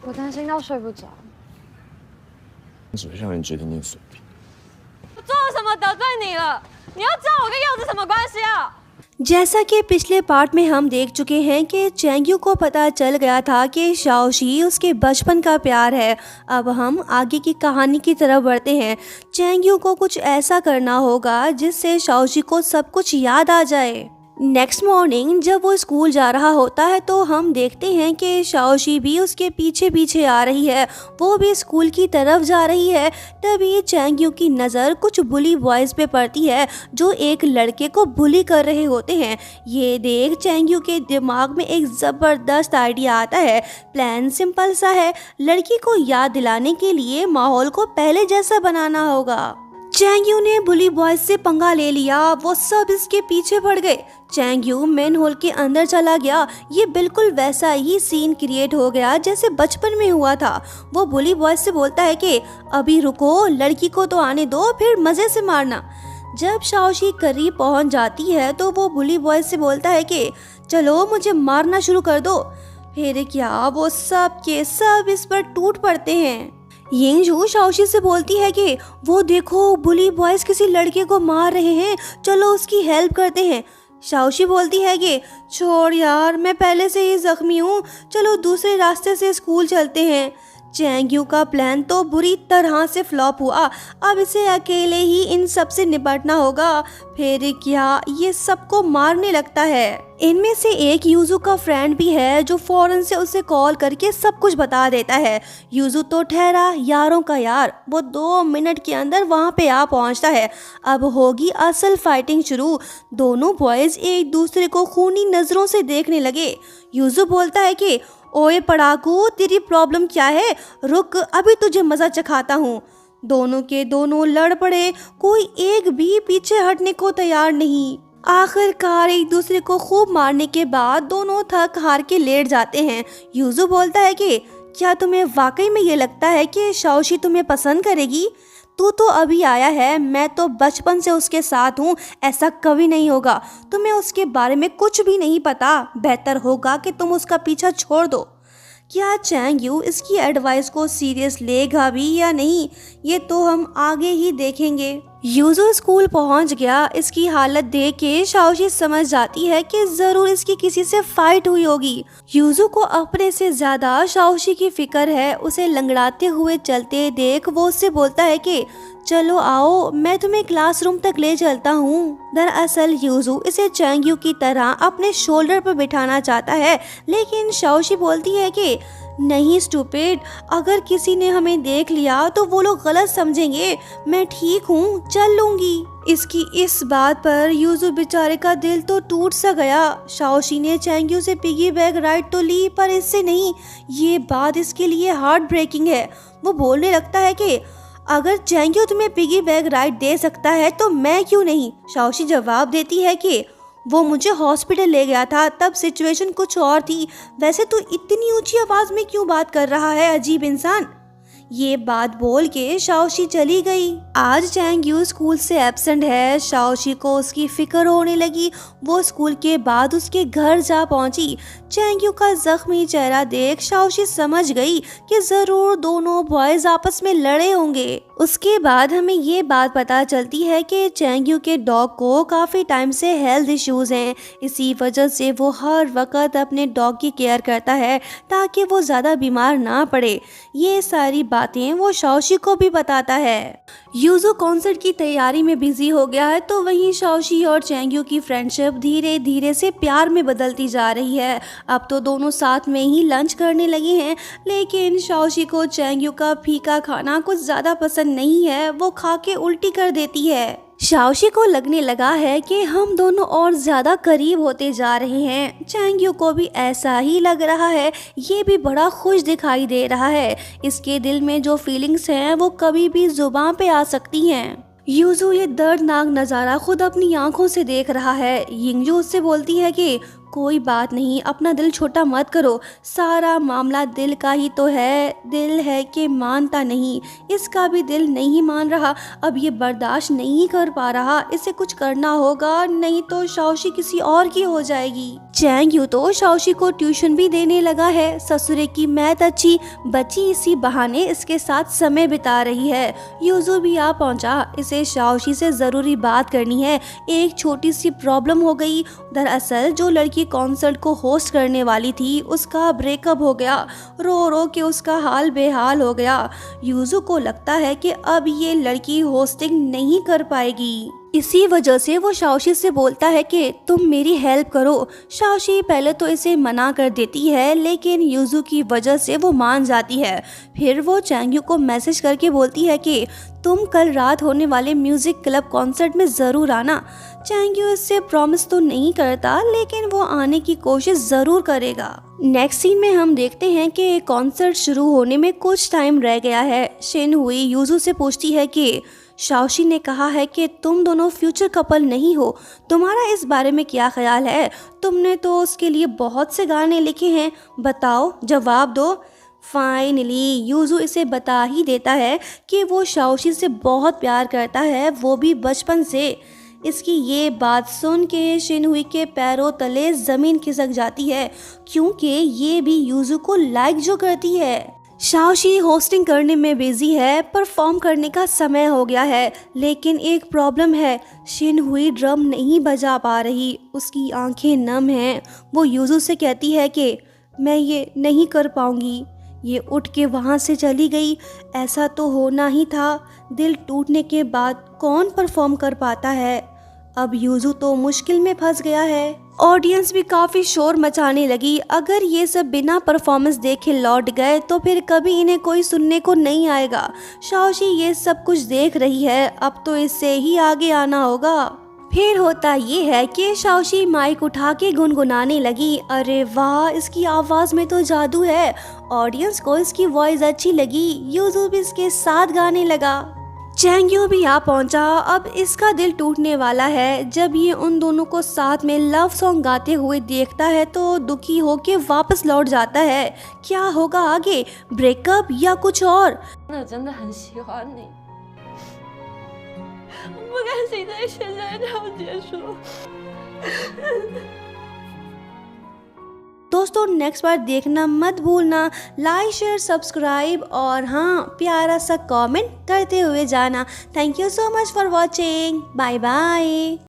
我担心到睡不着。只会让人觉得你有水平。我做了什么得罪你了？你要知道我跟柚子什么关系啊？ जैसा कि पिछले पार्ट में हम देख चुके हैं कि चैंग्यू को पता चल गया था कि शाओशी उसके बचपन का प्यार है। अब हम आगे की कहानी की तरफ बढ़ते हैं। चैंग्यू को कुछ ऐसा करना होगा जिससे शाओशी को सब कुछ याद आ जाए। नेक्स्ट मॉर्निंग जब वो स्कूल जा रहा होता है तो हम देखते हैं कि शाओशी भी उसके पीछे पीछे आ रही है, वो भी स्कूल की तरफ जा रही है। तभी चैंग्यू की नज़र कुछ बुली बॉयज़ पे पड़ती है जो एक लड़के को बुली कर रहे होते हैं। ये देख चैंग्यू के दिमाग में एक ज़बरदस्त आइडिया आता है। प्लान सिंपल सा है, लड़की को याद दिलाने के लिए माहौल को पहले जैसा बनाना होगा। चैंग्यू ने बुली बॉयज से पंगा ले लिया, वो सब इसके पीछे पड़ गए। चैंग्यू मेन हॉल के अंदर चला गया। ये बिल्कुल वैसा ही सीन क्रिएट हो गया जैसे बचपन में हुआ था। वो बुली बॉयज से बोलता है कि अभी रुको, लड़की को तो आने दो, फिर मज़े से मारना। जब शाओशी करीब पहुंच जाती है तो वो बुली बॉयज से बोलता है कि चलो मुझे मारना शुरू कर दो। फिर क्या वो सब के सब इस पर टूट पड़ते हैं। यिंगजू शाओशी से बोलती है कि वो देखो, बुली बॉयज किसी लड़के को मार रहे हैं, चलो उसकी हेल्प करते हैं। शाओशी बोलती है कि छोड़ यार, मैं पहले से ही जख्मी हूँ, चलो दूसरे रास्ते से स्कूल चलते हैं। चैंग्यू का प्लान तो बुरी तरह से फ्लॉप हुआ। अब इसे अकेले ही इन सब से निपटना होगा। फिर क्या, ये सबको मारने लगता है। इनमें से एक यूजू का फ्रेंड भी है जो फौरन से उसे कॉल करके सब कुछ बता देता है। यूजू तो ठहरा यारों का यार, वो 2 मिनट के अंदर वहाँ पे आ पहुँचता है। अब होगी असल फाइटिंग शुरू। दोनों बॉयज़ एक दूसरे को खूनी नज़रों से देखने लगे। यूजू बोलता है कि ओए पड़ाकू, तेरी प्रॉब्लम क्या है? रुक, अभी तुझे मज़ा चखाता हूँ। दोनों के दोनों लड़ पड़े, कोई एक भी पीछे हटने को तैयार नहीं। आखिरकार एक दूसरे को खूब मारने के बाद दोनों थक हार के लेट जाते हैं। यूजू बोलता है कि क्या तुम्हें वाकई में ये लगता है कि शाओशी तुम्हें पसंद करेगी? तू तो अभी आया है, मैं तो बचपन से उसके साथ हूँ, ऐसा कभी नहीं होगा। तुम्हें उसके बारे में कुछ भी नहीं पता, बेहतर होगा कि तुम उसका पीछा छोड़ दो। क्या चैंग्यू इसकी एडवाइस को सीरियस लेगा भी या नहीं, ये तो हम आगे ही देखेंगे। यूजू स्कूल पहुंच गया। इसकी हालत देख के शाओशी समझ जाती है कि जरूर इसकी किसी से फाइट हुई होगी। यूजू को अपने से ज्यादा शाओशी की फिक्र है। उसे लंगड़ाते हुए चलते देख वो उससे बोलता है कि चलो आओ, मैं तुम्हें क्लासरूम तक ले चलता हूँ। दरअसल यूजू इसे चैंग्यू की तरह अपने शोल्डर पर बिठाना चाहता है, लेकिन शाओशी बोलती है कि नहीं स्टूपिड, अगर किसी ने हमें देख लिया तो वो लोग गलत समझेंगे, मैं ठीक हूँ, चल लूंगी। इसकी इस बात पर यूजू बेचारे का दिल तो टूट सा गया। शाओशी ने चैंग्यू से पिगी बैग राइड तो ली, पर इससे नहीं। ये बात इसके लिए हार्ट ब्रेकिंग है। वो बोलने लगता है कि अगर चैंग्यू तुम्हें पिगी बैग राइड दे सकता है तो मैं क्यों नहीं। शाओशी जवाब देती है कि वो मुझे हॉस्पिटल ले गया था, तब सिचुएशन कुछ और थी। वैसे तू इतनी ऊंची आवाज में क्यों बात कर रहा है, अजीब इंसान। ये बात बोल के शाओशी चली गई। आज चैंग्यू स्कूल से एब्सेंट है। शाओशी को उसकी फिक्र होने लगी। वो स्कूल के बाद उसके घर जा पहुंची। चैंग्यू का जख्मी चेहरा देख शाओशी समझ गई कि जरूर दोनों बॉयज आपस में लड़े होंगे। उसके बाद हमें ये बात पता चलती है कि चैंग्यू के डॉग को काफ़ी टाइम से हेल्थ इश्यूज हैं। इसी वजह से वो हर वक्त अपने डॉग की केयर करता है ताकि वो ज़्यादा बीमार ना पड़े। ये सारी बातें वो शाओशी को भी बताता है। यूजू कॉन्सर्ट की तैयारी में बिजी हो गया है तो वहीं शाओशी और चैंग्यू की फ्रेंडशिप धीरे धीरे से प्यार में बदलती जा रही है। अब तो दोनों साथ में ही लंच करने लगे हैं, लेकिन शाओशी को चैंग्यू का फीका खाना कुछ ज़्यादा पसंद नहीं है। वो खा के उल्टी कर देती है। शाओशी को लगने लगा है कि हम दोनों और ज्यादा करीब होते जा रहे हैं। चैंग्यू को भी ऐसा ही लग रहा है। ये भी बड़ा खुश दिखाई दे रहा है। इसके दिल में जो फीलिंग्स हैं वो कभी भी जुबान पे आ सकती हैं। यूजू ये दर्दनाक नज़ारा खुद अपनी आंखों से देख रहा है। यिंगजू उससे बोलती है कि कोई बात नहीं, अपना दिल छोटा मत करो, सारा मामला दिल का ही तो है। दिल है कि मानता नहीं, इसका भी दिल नहीं मान रहा, अब ये बर्दाश्त नहीं कर पा रहा, इसे कुछ करना होगा नहीं तो शाओशी किसी और की हो जाएगी। चैंग यू तो शाओशी को ट्यूशन भी देने लगा है। ससुरे की मैथ अच्छी, बच्ची इसी बहाने इसके साथ समय बिता रही है। यूजू भी आ पहुंचा, इसे शाओशी से जरूरी बात करनी है। एक छोटी सी प्रॉब्लम हो गई। दरअसल जो लड़की कॉन्सर्ट को होस्ट करने वाली थी उसका ब्रेकअप हो गया। रो रो के उसका हाल बेहाल हो गया। यूजू को लगता है कि अब ये लड़की होस्टिंग नहीं कर पाएगी। इसी वजह से वो शाओशी से बोलता है कि तुम मेरी हेल्प करो। शाओशी पहले तो इसे मना कर देती है, लेकिन यूजू की वजह से वो मान जाती है। फिर वो चैंग यू को मैसेज करके बोलती है कि तुम कल रात होने वाले म्यूजिक क्लब कॉन्सर्ट में ज़रूर आना। चैंग यू इससे प्रॉमिस तो नहीं करता, लेकिन वो आने की कोशिश ज़रूर करेगा। नेक्स्ट सीन में हम देखते हैं कि कॉन्सर्ट शुरू होने में कुछ टाइम रह गया है। शिन हुई यूजू से पूछती है कि शाओशी ने कहा है कि तुम दोनों फ्यूचर कपल नहीं हो, तुम्हारा इस बारे में क्या ख्याल है? तुमने तो उसके लिए बहुत से गाने लिखे हैं, बताओ, जवाब दो। फाइनली यूजू इसे बता ही देता है कि वो शाओशी से बहुत प्यार करता है, वो भी बचपन से। इसकी ये बात सुन के शिनहुई के पैरों तले ज़मीन खिसक जाती है, क्योंकि ये भी यूजू को लाइक जो करती है। शाओशी होस्टिंग करने में बिजी है, परफॉर्म करने का समय हो गया है, लेकिन एक प्रॉब्लम है, शिनहुई ड्रम नहीं बजा पा रही, उसकी आंखें नम हैं। वो यूजू से कहती है कि मैं ये नहीं कर पाऊंगी। ये उठ के वहाँ से चली गई। ऐसा तो होना ही था, दिल टूटने के बाद कौन परफॉर्म कर पाता है। अब यूजू तो मुश्किल में फंस गया है। ऑडियंस भी काफ़ी शोर मचाने लगी। अगर ये सब बिना परफॉर्मेंस देखे लौट गए तो फिर कभी इन्हें कोई सुनने को नहीं आएगा। शाओशी ये सब कुछ देख रही है, अब तो इससे ही आगे आना होगा। फिर होता ये है कि शाओशी माइक उठा के गुनगुनाने लगी। अरे वाह, इसकी आवाज़ में तो जादू है। ऑडियंस को इसकी वॉइस अच्छी लगी, यूजू भी इसके साथ गाने लगा। चैंग यू भी आ पहुंचा। अब इसका दिल टूटने वाला है। जब ये उन दोनों को साथ में लव सॉन्ग गाते हुए देखता है तो दुखी होके वापस लौट जाता है। क्या होगा आगे, ब्रेकअप या कुछ और? 真的很喜欢你，我不甘心在现在这样结束。 दोस्तों नेक्स्ट बार देखना मत भूलना। लाइक शेयर सब्सक्राइब और हाँ, प्यारा सा कमेंट करते हुए जाना। Thank you so much for watching. Bye bye.